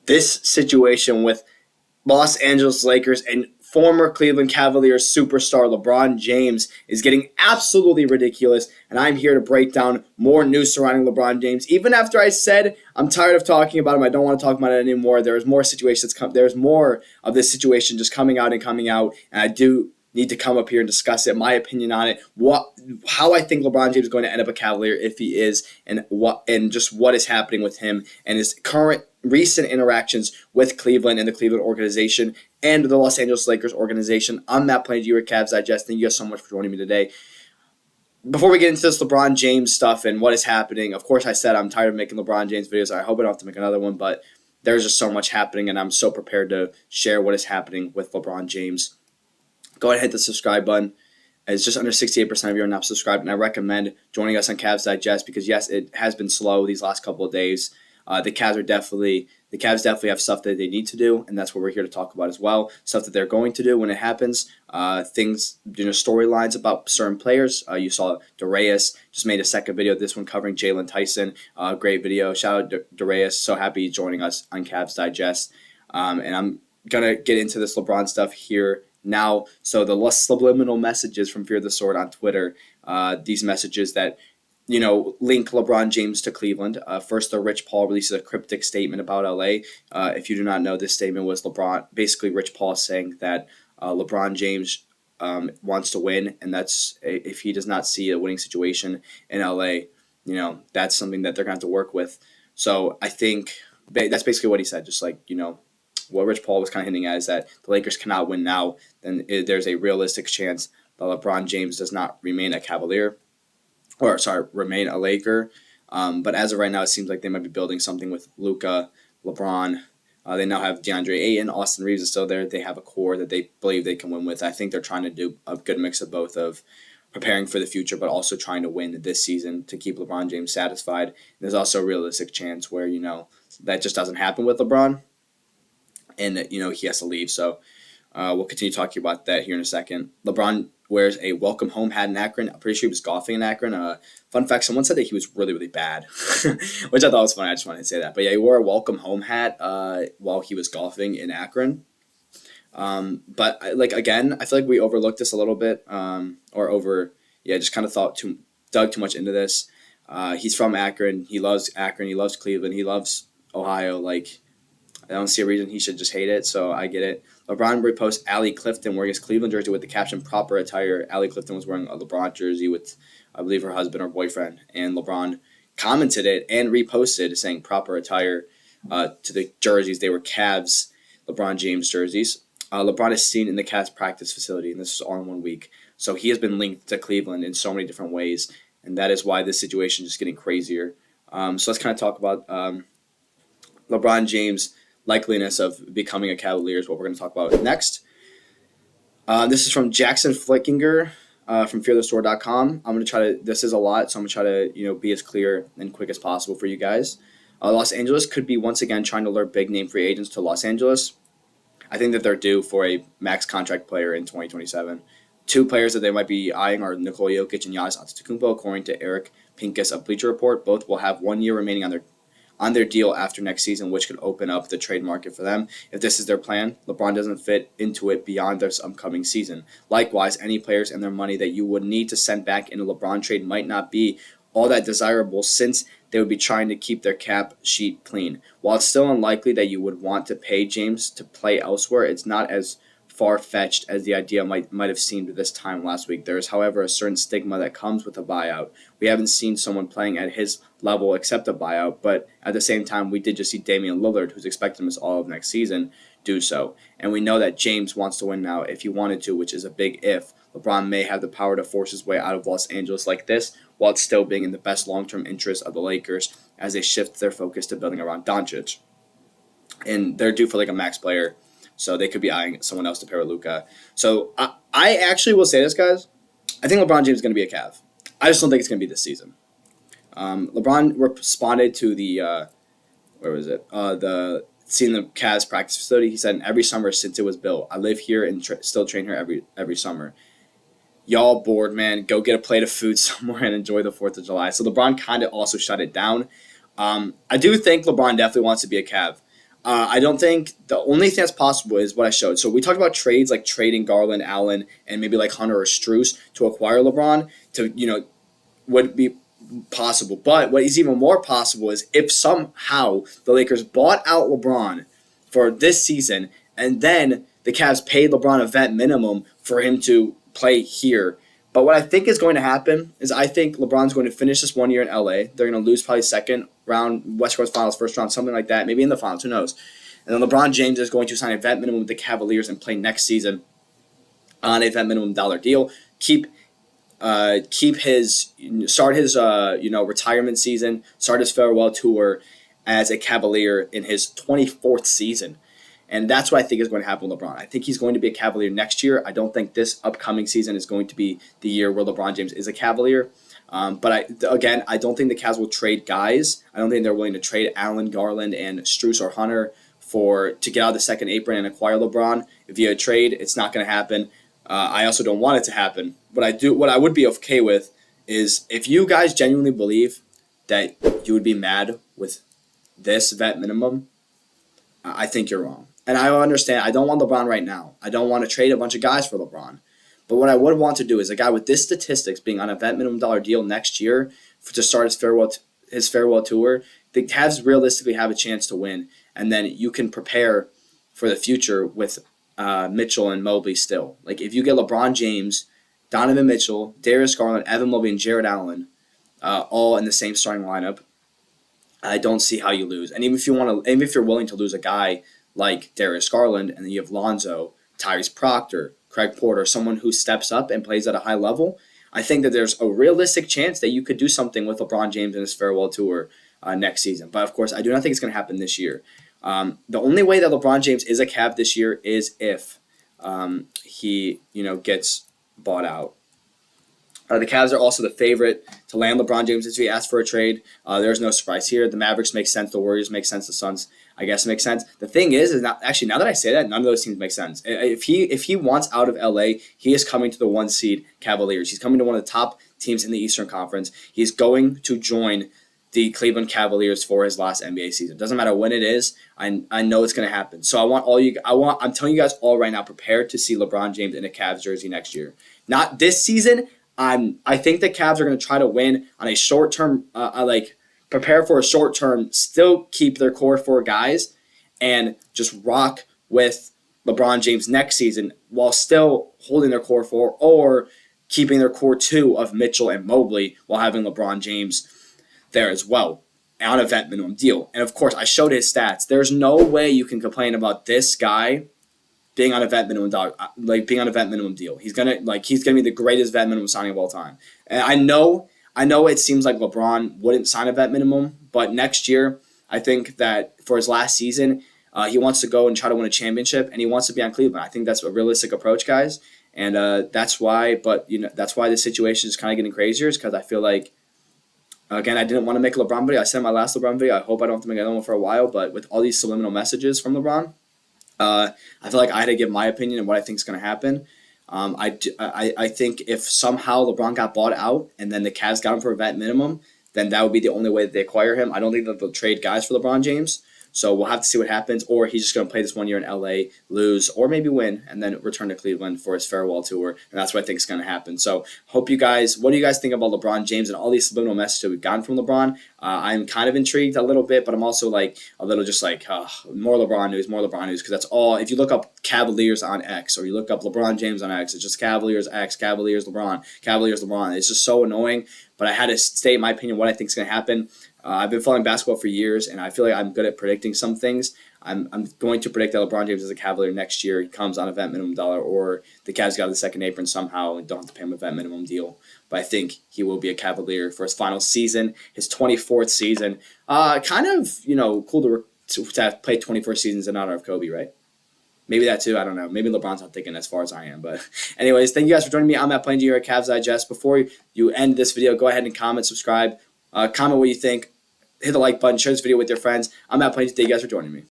this situation with Los Angeles Lakers and former Cleveland Cavaliers superstar LeBron James is getting absolutely ridiculous, and I'm here to break down more news surrounding LeBron James. Even after I said I'm tired of talking about him, I don't want to talk about it anymore. There's more situations. There's more of this situation just coming out, and I do need to come up here and discuss it, my opinion on it, how I think LeBron James is going to end up a Cavalier if he is, and just what is happening with him and his current recent interactions with Cleveland and the Cleveland organization and the Los Angeles Lakers organization. I'm Matt playing your Cavs Digest. Thank you guys so much for joining me today. Before we get into this LeBron James stuff and what is happening, of course I said I'm tired of making LeBron James videos. I hope I don't have to make another one, but there's just so much happening, and I'm so prepared to share what is happening with LeBron James. Go ahead and hit the subscribe button. It's just under 68% of you are not subscribed, and I recommend joining us on Cavs Digest because, yes, it has been slow these last couple of days. The Cavs definitely have stuff that they need to do, and that's what we're here to talk about as well. Stuff that they're going to do when it happens. Things, storylines about certain players. You saw Darius just made a second video. This one covering Jalen Tyson. Great video. Shout out to Darius. So happy he's joining us on Cavs Digest. And I'm gonna get into this LeBron stuff here now. So the less subliminal messages from Fear the Sword on Twitter. These messages that link LeBron James to Cleveland. First, the Rich Paul releases a cryptic statement about LA. If you do not know, this statement was basically Rich Paul saying that LeBron James wants to win, and that's if he does not see a winning situation in LA, that's something that they're going to have to work with. So I think that's basically what he said. Just like, what Rich Paul was kind of hinting at is that the Lakers cannot win now, then there's a realistic chance that LeBron James does not remain a Cavalier. Remain a Laker. But as of right now, it seems like they might be building something with Luka, LeBron. They now have DeAndre Ayton. Austin Reeves is still there. They have a core that they believe they can win with. I think they're trying to do a good mix of both, of preparing for the future, but also trying to win this season to keep LeBron James satisfied. And there's also a realistic chance where, that just doesn't happen with LeBron. And, he has to leave. So we'll continue talking about that here in a second. LeBron wears a welcome home hat in Akron. I'm pretty sure he was golfing in Akron. Fun fact, someone said that he was really, really bad, which I thought was funny. I just wanted to say that. But yeah, he wore a welcome home hat while he was golfing in Akron. But again, I feel like we overlooked this a little bit, just kind of dug too much into this. He's from Akron. He loves Akron. He loves Cleveland. He loves Ohio. I don't see a reason he should just hate it, so I get it. LeBron reposts Allie Clifton wearing his Cleveland jersey with the caption "Proper Attire." Allie Clifton was wearing a LeBron jersey with, I believe, her husband or boyfriend, and LeBron commented it and reposted saying "Proper Attire" to the jerseys. They were Cavs LeBron James jerseys. LeBron is seen in the Cavs practice facility, and this is all in 1 week. So he has been linked to Cleveland in so many different ways, and that is why this situation is just getting crazier. So let's kind of talk about LeBron James' likeliness of becoming a Cavalier is what we're going to talk about next. This is from Jackson Flickinger from fearthestore.com. I'm going to try to, this is a lot, so I'm going to try to, be as clear and quick as possible for you guys. Los Angeles could be once again trying to lure big name free agents to Los Angeles. I think that they're due for a max contract player in 2027. Two players that they might be eyeing are Nikola Jokic and Giannis Antetokounmpo, according to Eric Pincus of Bleacher Report. Both will have 1 year remaining on their deal after next season, which could open up the trade market for them. If this is their plan, LeBron doesn't fit into it beyond this upcoming season. Likewise, any players and their money that you would need to send back in a LeBron trade might not be all that desirable, since they would be trying to keep their cap sheet clean. While it's still unlikely that you would want to pay James to play elsewhere, it's not as far-fetched as the idea might have seemed this time last week. There is, however, a certain stigma that comes with a buyout. We haven't seen someone playing at his level accept a buyout, but at the same time, we did just see Damian Lillard, who's expected to miss all of next season, do so. And we know that James wants to win now if he wanted to, which is a big if. LeBron may have the power to force his way out of Los Angeles like this, while it's still being in the best long-term interest of the Lakers as they shift their focus to building around Doncic. And they're due for a max player, so they could be eyeing someone else to pair with Luka. So I actually will say this, guys. I think LeBron James is going to be a Cav. I just don't think it's going to be this season. LeBron responded to the seeing the Cavs practice facility. He said, "Every summer since it was built, I live here and still train here every summer. Y'all bored, man. Go get a plate of food somewhere and enjoy the 4th of July." So LeBron kind of also shut it down. I do think LeBron definitely wants to be a Cav. I don't think the only thing that's possible is what I showed. So we talked about trades like trading Garland, Allen, and maybe like Hunter or Strus to acquire LeBron to would be possible. But what is even more possible is if somehow the Lakers bought out LeBron for this season and then the Cavs paid LeBron a vet minimum for him to play here. But what I think is going to happen is I think LeBron's going to finish this 1 year in LA. They're going to lose probably second round, West Coast Finals, first round, something like that, maybe in the finals, who knows. And then LeBron James is going to sign a vet minimum with the Cavaliers and play next season on a vet minimum dollar deal. Keep his retirement season, start his farewell tour as a Cavalier in his 24th season. And that's what I think is going to happen with LeBron. I think he's going to be a Cavalier next year. I don't think this upcoming season is going to be the year where LeBron James is a Cavalier. But I don't think the Cavs will trade guys. I don't think they're willing to trade Allen, Garland, and Strus or Hunter to get out of the second apron and acquire LeBron. If you trade, it's not going to happen. I also don't want it to happen. What I would be okay with is if you guys genuinely believe that you would be mad with this vet minimum, I think you're wrong. And I understand. I don't want LeBron right now. I don't want to trade a bunch of guys for LeBron. But what I would want to do is a guy with this statistics being on a vet minimum dollar deal next year to start his farewell tour, the Cavs realistically have a chance to win. And then you can prepare for the future with Mitchell and Mobley still. Like if you get LeBron James, Donovan Mitchell, Darius Garland, Evan Mobley, and Jarrett Allen all in the same starting lineup, I don't see how you lose. And even if you're willing to lose a guy like Darius Garland, and then you have Lonzo, Tyrese Proctor, Craig Porter, someone who steps up and plays at a high level, I think that there's a realistic chance that you could do something with LeBron James in his farewell tour next season. But of course, I do not think it's going to happen this year. The only way that LeBron James is a Cav this year is if he gets bought out. The Cavs are also the favorite to land LeBron James if he asks for a trade. There's no surprise here. The Mavericks make sense. The Warriors make sense. The Suns, I guess, make sense. The thing is now that I say that, none of those teams make sense. If he wants out of LA, he is coming to the 1 seed Cavaliers. He's coming to one of the top teams in the Eastern Conference. He's going to join the Cleveland Cavaliers for his last NBA season. Doesn't matter when it is. I know it's going to happen. So I'm telling you guys all right now, prepare to see LeBron James in a Cavs jersey next year. Not this season. I think the Cavs are going to try to win on a short term. Prepare for a short term. Still keep their core 4 guys, and just rock with LeBron James next season while still holding their core 4 or keeping their core 2 of Mitchell and Mobley while having LeBron James there as well on a vet minimum deal. And of course, I showed his stats. There's no way you can complain about this guy being on a vet minimum deal. He's gonna be the greatest vet minimum signing of all time. And I know it seems like LeBron wouldn't sign a vet minimum, but next year I think that for his last season, he wants to go and try to win a championship, and he wants to be on Cleveland. I think that's a realistic approach, guys, and that's why. But that's why the situation is kind of getting crazier, is because I feel like, again, I didn't want to make a LeBron video. I said in my last LeBron video, I hope I don't have to make another one for a while, but with all these subliminal messages from LeBron, I feel like I had to give my opinion on what I think is going to happen. I think if somehow LeBron got bought out and then the Cavs got him for a vet minimum, then that would be the only way that they acquire him. I don't think that they'll trade guys for LeBron James. So we'll have to see what happens, or he's just going to play this 1 year in LA, lose, or maybe win, and then return to Cleveland for his farewell tour. And that's what I think is going to happen. So what do you guys think about LeBron James and all these subliminal messages that we've gotten from LeBron? I'm kind of intrigued a little bit, but I'm also more LeBron news, because that's all. If you look up Cavaliers on X, or you look up LeBron James on X, it's just Cavaliers X, Cavaliers LeBron, Cavaliers LeBron. It's just so annoying, but I had to state my opinion what I think is going to happen. I've been following basketball for years, and I feel like I'm good at predicting some things. I'm going to predict that LeBron James is a Cavalier next year. He comes on a vet minimum dollar, or the Cavs got the second apron somehow and don't have to pay him a vet minimum deal. But I think he will be a Cavalier for his final season, his 24th season. Kind of, cool to have played 24 seasons in honor of Kobe, right? Maybe that too. I don't know. Maybe LeBron's not thinking as far as I am. But anyways, thank you guys for joining me. I'm Matt Plain here at Cavs Digest. Before you end this video, go ahead and comment, subscribe. Comment what you think. Hit the like button. Share this video with your friends. I'm Matt Plain. Thank you guys for joining me.